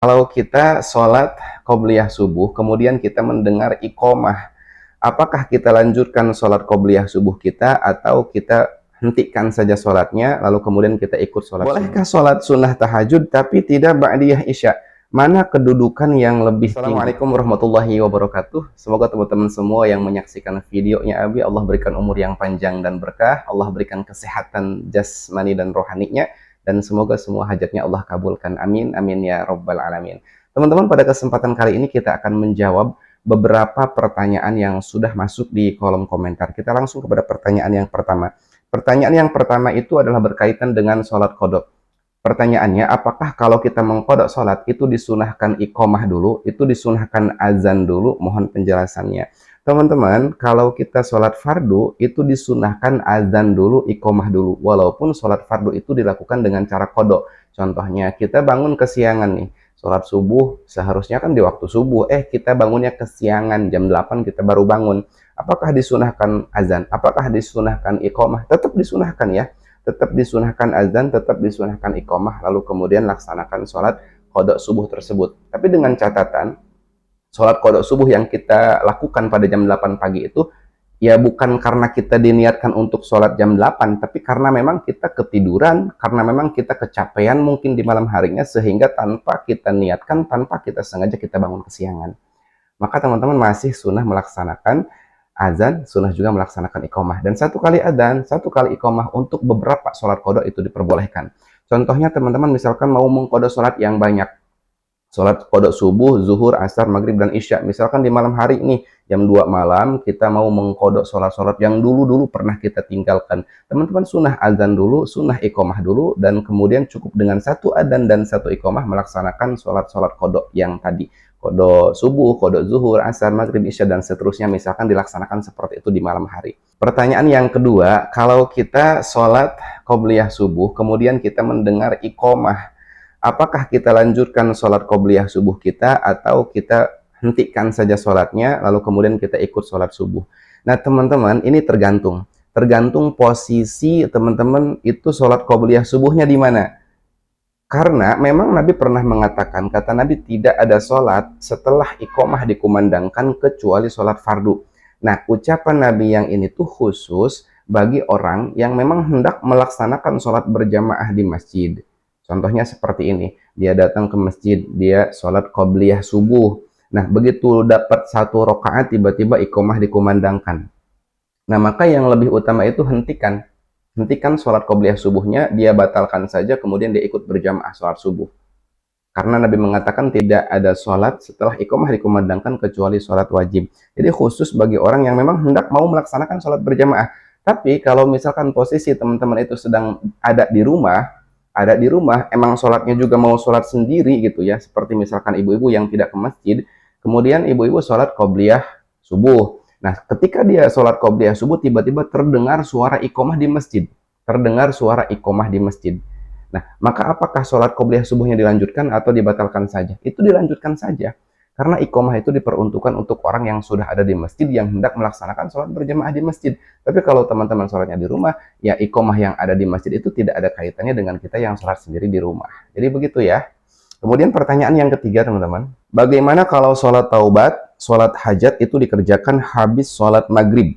Kalau kita sholat qobliyah subuh, kemudian kita mendengar iqomah, apakah kita lanjutkan sholat qobliyah subuh kita atau kita hentikan saja sholatnya, lalu kemudian kita ikut sholat subuh? Bolehkah sholat sunnah tahajud tapi tidak ba'diyah isya? Mana kedudukan yang lebih tinggi? Assalamualaikum warahmatullahi wabarakatuh. Semoga teman-teman semua yang menyaksikan videonya Abi, Allah berikan umur yang panjang dan berkah, Allah berikan kesehatan jasmani dan rohaninya, dan semoga semua hajatnya Allah kabulkan. Amin, amin ya robbal alamin. Teman-teman, pada kesempatan kali ini kita akan menjawab beberapa pertanyaan yang sudah masuk di kolom komentar. Kita langsung kepada pertanyaan yang pertama. Pertanyaan yang pertama itu adalah berkaitan dengan sholat kodok. Pertanyaannya, apakah kalau kita mengkodok sholat itu disunahkan iqomah dulu, itu disunahkan azan dulu? Mohon penjelasannya. Teman-teman, kalau kita sholat fardu, itu disunahkan azan dulu, iqomah dulu. Walaupun sholat fardu itu dilakukan dengan cara kodok. Contohnya, kita bangun kesiangan nih. Sholat subuh, seharusnya kan di waktu subuh. Kita bangunnya kesiangan, jam 8 kita baru bangun. Apakah disunahkan azan? Apakah disunahkan iqomah? Tetap disunahkan ya. Tetap disunahkan azan, tetap disunahkan iqomah. Lalu kemudian laksanakan sholat kodok subuh tersebut. Tapi dengan catatan, sholat kodok subuh yang kita lakukan pada jam 8 pagi itu, ya bukan karena kita diniatkan untuk sholat jam 8, tapi karena memang kita ketiduran, karena memang kita kecapean mungkin di malam harinya, sehingga tanpa kita niatkan, tanpa kita sengaja kita bangun kesiangan. Maka teman-teman masih sunnah melaksanakan azan, sunnah juga melaksanakan iqomah. Dan satu kali azan, satu kali iqomah untuk beberapa sholat kodok itu diperbolehkan. Contohnya teman-teman misalkan mau mengkodok sholat yang banyak, sholat kodok subuh, zuhur, asar, maghrib, dan isya. Misalkan di malam hari ini, jam 2 malam, kita mau mengkodok sholat-sholat yang dulu-dulu pernah kita tinggalkan. Teman-teman sunnah azan dulu, sunnah iqomah dulu, dan kemudian cukup dengan satu azan dan satu iqomah melaksanakan sholat-sholat kodok yang tadi. Kodok subuh, kodok zuhur, asar, maghrib, isya, dan seterusnya. Misalkan dilaksanakan seperti itu di malam hari. Pertanyaan yang kedua, kalau kita sholat qobliyah subuh, kemudian kita mendengar iqomah, apakah kita lanjutkan sholat qobliyah subuh kita atau kita hentikan saja sholatnya, lalu kemudian kita ikut sholat subuh? Nah teman-teman, ini tergantung posisi teman-teman itu sholat qobliyah subuhnya di mana. Karena memang Nabi pernah mengatakan, kata Nabi, tidak ada sholat setelah iqomah dikumandangkan kecuali sholat fardu. Nah ucapan Nabi yang ini tuh khusus bagi orang yang memang hendak melaksanakan sholat berjamaah di masjid. Contohnya seperti ini, dia datang ke masjid, dia sholat qobliyah subuh. Nah, begitu dapat satu rakaat, tiba-tiba iqomah dikumandangkan. Nah, maka yang lebih utama itu hentikan. Hentikan sholat qobliyah subuhnya, dia batalkan saja, kemudian dia ikut berjamaah sholat subuh. Karena Nabi mengatakan tidak ada sholat setelah iqomah dikumandangkan kecuali sholat wajib. Jadi khusus bagi orang yang memang hendak mau melaksanakan sholat berjamaah. Tapi kalau misalkan posisi teman-teman itu sedang ada di rumah, emang sholatnya juga mau sholat sendiri gitu ya, seperti misalkan ibu-ibu yang tidak ke masjid, kemudian ibu-ibu sholat qobliyah subuh. Nah ketika dia sholat qobliyah subuh, tiba-tiba terdengar suara iqomah di masjid, nah maka apakah sholat qobliyah subuhnya dilanjutkan atau dibatalkan saja? Itu dilanjutkan saja, karena iqomah itu diperuntukkan untuk orang yang sudah ada di masjid, yang hendak melaksanakan sholat berjamaah di masjid. Tapi kalau teman-teman sholatnya di rumah, ya iqomah yang ada di masjid itu tidak ada kaitannya dengan kita yang sholat sendiri di rumah. Jadi begitu ya. Kemudian pertanyaan yang ketiga teman-teman, bagaimana kalau sholat taubat, sholat hajat itu dikerjakan habis sholat maghrib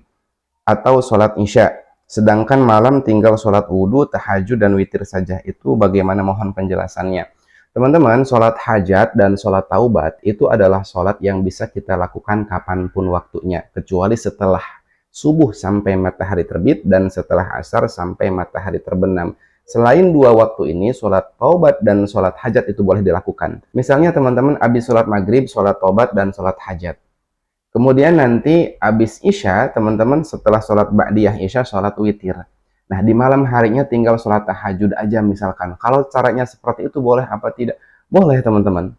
atau sholat isya, sedangkan malam tinggal sholat wudhu, tahajud, dan witir saja? Itu bagaimana, mohon penjelasannya. Teman-teman, sholat hajat dan sholat taubat itu adalah sholat yang bisa kita lakukan kapanpun waktunya, kecuali setelah subuh sampai matahari terbit dan setelah asar sampai matahari terbenam. Selain dua waktu ini, sholat taubat dan sholat hajat itu boleh dilakukan. Misalnya teman-teman habis sholat maghrib, sholat taubat dan sholat hajat. Kemudian nanti habis isya, teman-teman setelah sholat ba'diyah isya, sholat witir. Nah, di malam harinya tinggal sholat tahajud aja misalkan. Kalau caranya seperti itu boleh apa tidak? Boleh teman-teman.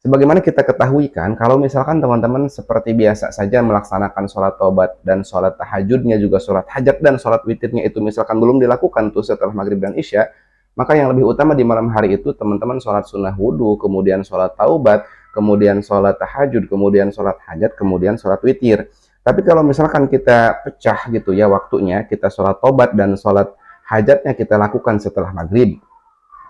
Sebagaimana kita ketahui kan, kalau misalkan teman-teman seperti biasa saja melaksanakan sholat taubat dan sholat tahajudnya, juga sholat hajat dan sholat witirnya itu misalkan belum dilakukan tuh setelah maghrib dan isya, maka yang lebih utama di malam hari itu teman-teman sholat sunnah wudhu, kemudian sholat taubat, kemudian sholat tahajud, kemudian sholat hajat, kemudian sholat witir. Tapi kalau misalkan kita pecah gitu ya waktunya, kita sholat tobat dan sholat hajatnya kita lakukan setelah maghrib,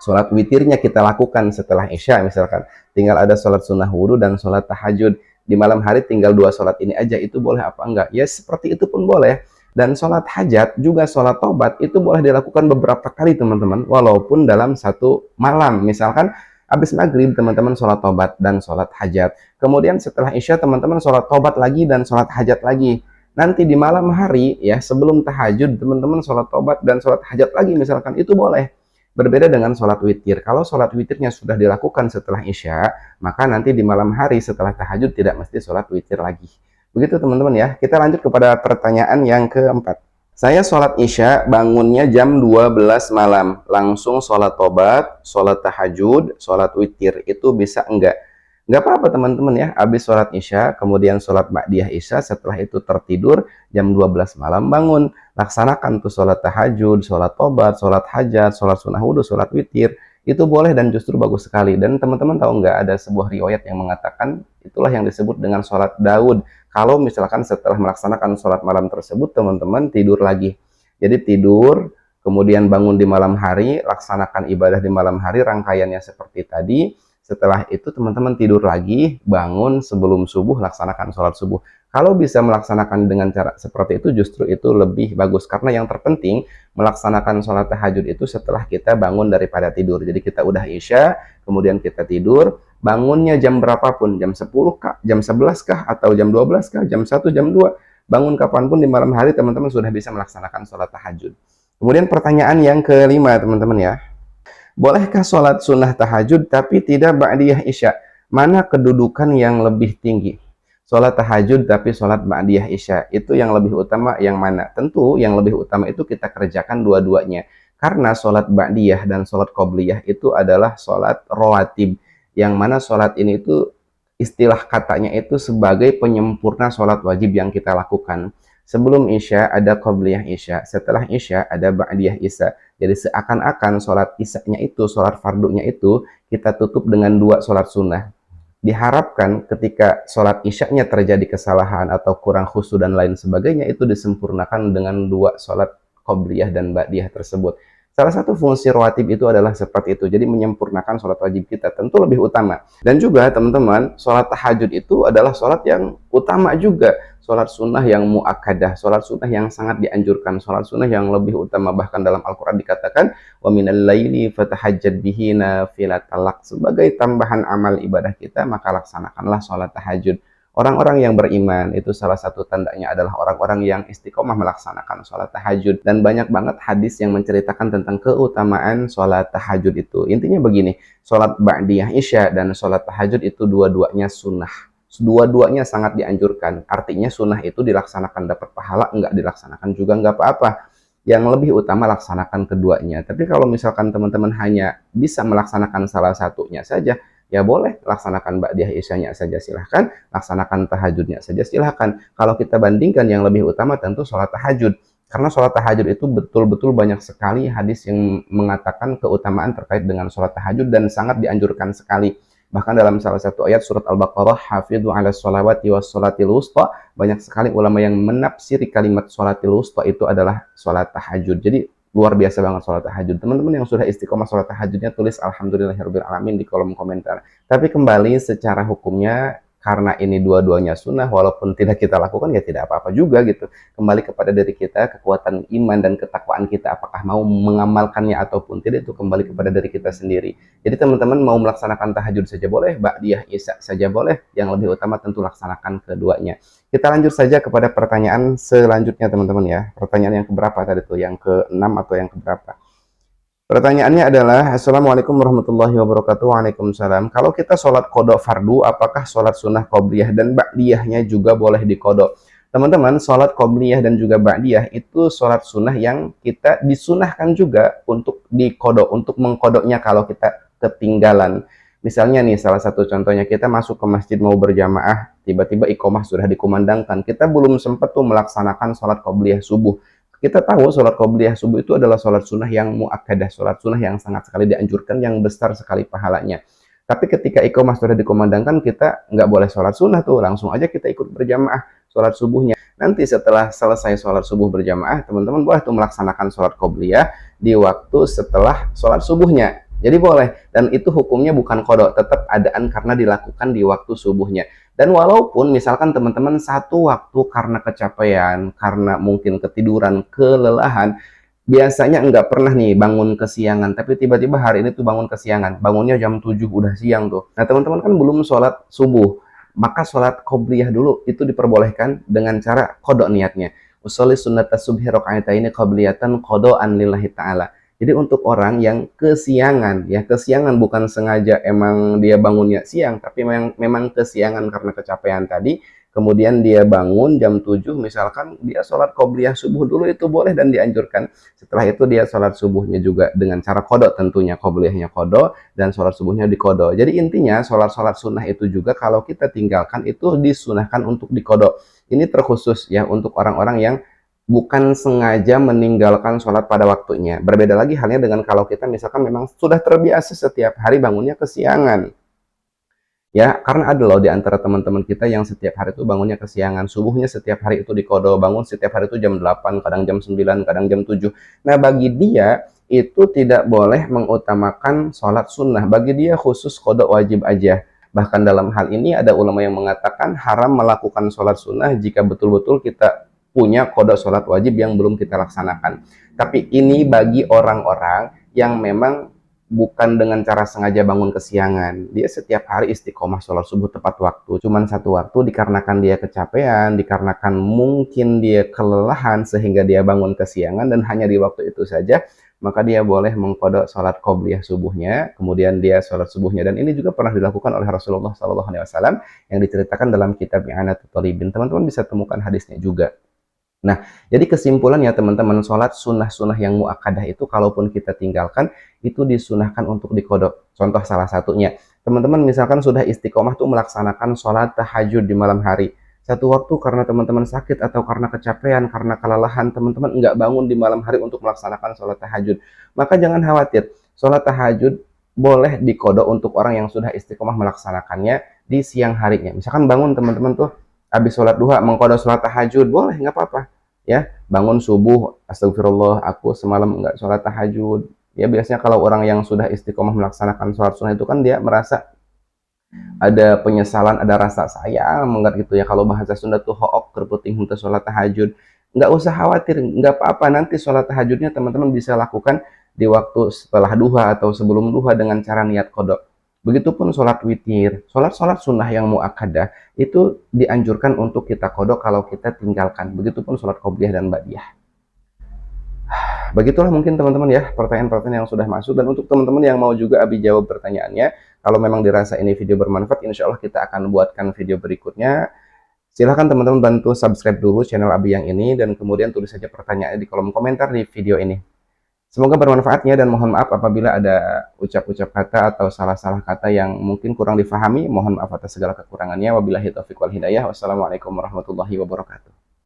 sholat witirnya kita lakukan setelah Isya misalkan. Tinggal ada sholat sunnah wudhu dan sholat tahajud. Di malam hari tinggal 2 sholat ini aja, itu boleh apa enggak? Ya seperti itu pun boleh. Dan sholat hajat, juga sholat tobat, itu boleh dilakukan beberapa kali teman-teman, walaupun dalam satu malam. Misalkan habis maghrib teman-teman sholat tobat dan sholat hajat. Kemudian setelah Isya teman-teman sholat tobat lagi dan sholat hajat lagi. Nanti di malam hari ya sebelum tahajud teman-teman sholat tobat dan sholat hajat lagi misalkan, itu boleh. Berbeda dengan sholat witir. Kalau sholat witirnya sudah dilakukan setelah Isya, maka nanti di malam hari setelah tahajud tidak mesti sholat witir lagi. Begitu teman-teman ya. Kita lanjut kepada pertanyaan yang keempat. Saya sholat Isya bangunnya jam 12 malam. Langsung sholat tobat, sholat tahajud, sholat witir. Itu bisa enggak? Nggak apa-apa teman-teman ya, habis sholat Isya, kemudian sholat ba'diyah Isya, setelah itu tertidur, jam 12 malam bangun, laksanakan tuh sholat tahajud, sholat tobat, sholat hajat, sholat sunnah wudhu, sholat witir, itu boleh dan justru bagus sekali. Dan teman-teman tahu nggak, ada sebuah riwayat yang mengatakan, itulah yang disebut dengan sholat Daud, kalau misalkan setelah melaksanakan sholat malam tersebut, teman-teman tidur lagi. Jadi tidur, kemudian bangun di malam hari, laksanakan ibadah di malam hari, rangkaiannya seperti tadi. Setelah itu teman-teman tidur lagi, bangun sebelum subuh, laksanakan sholat subuh. Kalau bisa melaksanakan dengan cara seperti itu, justru itu lebih bagus. Karena yang terpenting, melaksanakan sholat tahajud itu setelah kita bangun daripada tidur. Jadi kita udah Isya, kemudian kita tidur, bangunnya jam berapapun, jam 10 kah, jam 11 kah, atau jam 12 kah, jam 1, jam 2, bangun kapanpun di malam hari, teman-teman sudah bisa melaksanakan sholat tahajud. Kemudian pertanyaan yang kelima, teman-teman ya. Bolehkah sholat sunnah tahajud tapi tidak ba'diyah Isya? Mana kedudukan yang lebih tinggi? Sholat tahajud tapi sholat ba'diyah Isya, itu yang lebih utama yang mana? Tentu yang lebih utama itu kita kerjakan dua-duanya. Karena sholat ba'diyah dan sholat qobliyah itu adalah sholat rawatib. Yang mana sholat ini itu istilah katanya itu sebagai penyempurna sholat wajib yang kita lakukan. Sebelum Isya ada qobliyah Isya, setelah Isya ada ba'diyah Isya. Jadi seakan-akan sholat Isyanya itu, sholat fardunya itu, kita tutup dengan 2 sholat sunnah. Diharapkan ketika sholat Isyanya terjadi kesalahan atau kurang khusyuk dan lain sebagainya, itu disempurnakan dengan 2 sholat qobliyah dan ba'diyah tersebut. Salah satu fungsi rawatib itu adalah seperti itu. Jadi menyempurnakan sholat wajib kita tentu lebih utama. Dan juga teman-teman, sholat tahajud itu adalah sholat yang utama juga. Sholat sunnah yang mu'akkadah, sholat sunnah yang sangat dianjurkan, sholat sunnah yang lebih utama. Bahkan dalam Al-Quran dikatakan, وَمِنَ اللَّيْلِ فَتَحَجَّدْ بِهِ نَافِلَةً لَكَ. Sebagai tambahan amal ibadah kita, maka laksanakanlah sholat tahajud. Orang-orang yang beriman itu salah satu tandanya adalah orang-orang yang istiqomah melaksanakan sholat tahajud. Dan banyak banget hadis yang menceritakan tentang keutamaan sholat tahajud itu. Intinya begini, sholat ba'diyah Isya dan sholat tahajud itu dua-duanya sunnah. Dua-duanya sangat dianjurkan. Artinya sunnah itu dilaksanakan dapat pahala, enggak dilaksanakan juga enggak apa-apa. Yang lebih utama laksanakan keduanya. Tapi kalau misalkan teman-teman hanya bisa melaksanakan salah satunya saja, ya boleh laksanakan ba'diyah Isyanya saja silahkan, laksanakan tahajudnya saja silahkan. Kalau kita bandingkan yang lebih utama tentu sholat tahajud. Karena sholat tahajud itu betul-betul banyak sekali hadis yang mengatakan keutamaan terkait dengan sholat tahajud dan sangat dianjurkan sekali. Bahkan dalam salah satu ayat surat Al-Baqarah, hafidhu ala sholawati was sholatil wusta, banyak sekali ulama yang menafsiri kalimat sholatil wusta itu adalah sholat tahajud. Jadi luar biasa banget sholat tahajud. Teman-teman yang sudah istiqomah sholat tahajudnya tulis alhamdulillahirabbil alamin di kolom komentar. Tapi kembali secara hukumnya, karena ini dua-duanya sunnah, walaupun tidak kita lakukan ya tidak apa-apa juga gitu. Kembali kepada diri kita, kekuatan iman dan ketakwaan kita, apakah mau mengamalkannya ataupun tidak, itu kembali kepada diri kita sendiri. Jadi teman-teman mau melaksanakan tahajud saja boleh, ba'diyah Isya saja boleh, yang lebih utama tentu laksanakan keduanya. Kita lanjut saja kepada pertanyaan selanjutnya teman-teman ya. Pertanyaan yang keberapa tadi tuh? Yang ke-6 atau yang keberapa? Pertanyaannya adalah, Assalamualaikum warahmatullahi wabarakatuh. Waalaikumsalam. Kalau kita sholat kodok fardu, apakah sholat sunnah qobliyah dan ba'diyahnya juga boleh dikodok? Teman-teman, sholat qobliyah dan juga ba'diyah itu sholat sunnah yang kita disunahkan juga untuk dikodok, untuk mengkodoknya kalau kita ketinggalan. Misalnya nih, salah satu contohnya kita masuk ke masjid mau berjamaah, tiba-tiba iqomah sudah dikumandangkan. Kita belum sempat tuh melaksanakan sholat qobliyah subuh. Kita tahu sholat qobliyah subuh itu adalah sholat sunnah yang mu'akkadah, sholat sunnah yang sangat sekali dianjurkan, yang besar sekali pahalanya. Tapi ketika iqomah sudah dikumandangkan, kita nggak boleh sholat sunnah tuh, langsung aja kita ikut berjamaah sholat subuhnya. Nanti setelah selesai sholat subuh berjamaah, teman-teman boleh tuh melaksanakan sholat qobliyah di waktu setelah sholat subuhnya. Jadi boleh, dan itu hukumnya bukan kodok, tetap adaan karena dilakukan di waktu subuhnya. Dan walaupun misalkan teman-teman satu waktu karena kecapean, karena mungkin ketiduran, kelelahan, biasanya nggak pernah nih bangun kesiangan, tapi tiba-tiba hari ini tuh bangun kesiangan, bangunnya jam 7 udah siang tuh. Nah teman-teman kan belum sholat subuh, maka sholat qobliyah dulu itu diperbolehkan dengan cara kodok niatnya. Usolli sunnata subhi rakaataini qobliyatan qodo'an lillahi ta'ala. Jadi untuk orang yang kesiangan, ya kesiangan bukan sengaja emang dia bangunnya siang, tapi memang kesiangan karena kecapean tadi, kemudian dia bangun jam 7, misalkan dia sholat qobliyah subuh dulu, itu boleh dan dianjurkan. Setelah itu dia sholat subuhnya juga dengan cara kodok, tentunya qobliyahnya kodok dan sholat subuhnya di kodok. Jadi intinya sholat-sholat sunnah itu juga kalau kita tinggalkan itu disunahkan untuk dikodok. Ini terkhusus ya untuk orang-orang yang bukan sengaja meninggalkan sholat pada waktunya. Berbeda lagi halnya dengan kalau kita misalkan memang sudah terbiasa setiap hari bangunnya kesiangan. Ya, karena ada loh di antara teman-teman kita yang setiap hari itu bangunnya kesiangan, subuhnya setiap hari itu dikodo, bangun setiap hari itu jam 8, kadang jam 9, kadang jam 7. Nah, bagi dia itu tidak boleh mengutamakan sholat sunnah. Bagi dia khusus kodok wajib aja. Bahkan dalam hal ini ada ulama yang mengatakan haram melakukan sholat sunnah jika betul-betul kita punya kodok sholat wajib yang belum kita laksanakan. Tapi ini bagi orang-orang yang memang bukan dengan cara sengaja bangun kesiangan. Dia setiap hari istiqomah sholat subuh tepat waktu. Cuman satu waktu dikarenakan dia kecapean, dikarenakan mungkin dia kelelahan sehingga dia bangun kesiangan dan hanya di waktu itu saja, maka dia boleh mengkodok sholat qobliyah subuhnya, kemudian dia sholat subuhnya. Dan ini juga pernah dilakukan oleh Rasulullah SAW yang diceritakan dalam kitab I'anatul Talibin. Teman-teman bisa temukan hadisnya juga. Nah, jadi kesimpulannya teman-teman, sholat sunnah-sunnah yang mu'akkadah itu kalaupun kita tinggalkan, itu disunahkan untuk dikodok. Contoh salah satunya, teman-teman misalkan sudah istiqomah tuh melaksanakan sholat tahajud di malam hari. Satu waktu karena teman-teman sakit atau karena kecapean, karena kelelahan, teman-teman nggak bangun di malam hari untuk melaksanakan sholat tahajud. Maka jangan khawatir, sholat tahajud boleh dikodok untuk orang yang sudah istiqomah melaksanakannya di siang harinya. Misalkan bangun teman-teman tuh, habis sholat duha, mengkodok sholat tahajud, boleh, nggak apa-apa. Ya, bangun subuh, astagfirullah, aku semalam enggak sholat tahajud. Ya, biasanya kalau orang yang sudah istiqomah melaksanakan sholat sunnah itu kan dia merasa ada penyesalan, ada rasa sayang, enggak gitu ya. Kalau bahasa Sunda tuh hook kerputing untuk sholat tahajud. Nggak usah khawatir, nggak apa-apa. Nanti sholat tahajudnya teman-teman bisa lakukan di waktu setelah duha atau sebelum duha dengan cara niat kodok. Begitupun sholat witir, sholat-sholat sunnah yang mu'akkadah itu dianjurkan untuk kita kodok kalau kita tinggalkan. Begitupun sholat qobliyah dan ba'diyah. Begitulah mungkin teman-teman ya pertanyaan-pertanyaan yang sudah masuk. Dan untuk teman-teman yang mau juga Abi jawab pertanyaannya, kalau memang dirasa ini video bermanfaat, insya Allah kita akan buatkan video berikutnya. Silahkan teman-teman bantu subscribe dulu channel Abi yang ini, dan kemudian tulis saja pertanyaannya di kolom komentar di video ini. Semoga bermanfaatnya, dan mohon maaf apabila ada ucap-ucap kata atau salah-salah kata yang mungkin kurang difahami. Mohon maaf atas segala kekurangannya. Wabillahi taufiq wal hidayah. Wassalamualaikum warahmatullahi wabarakatuh.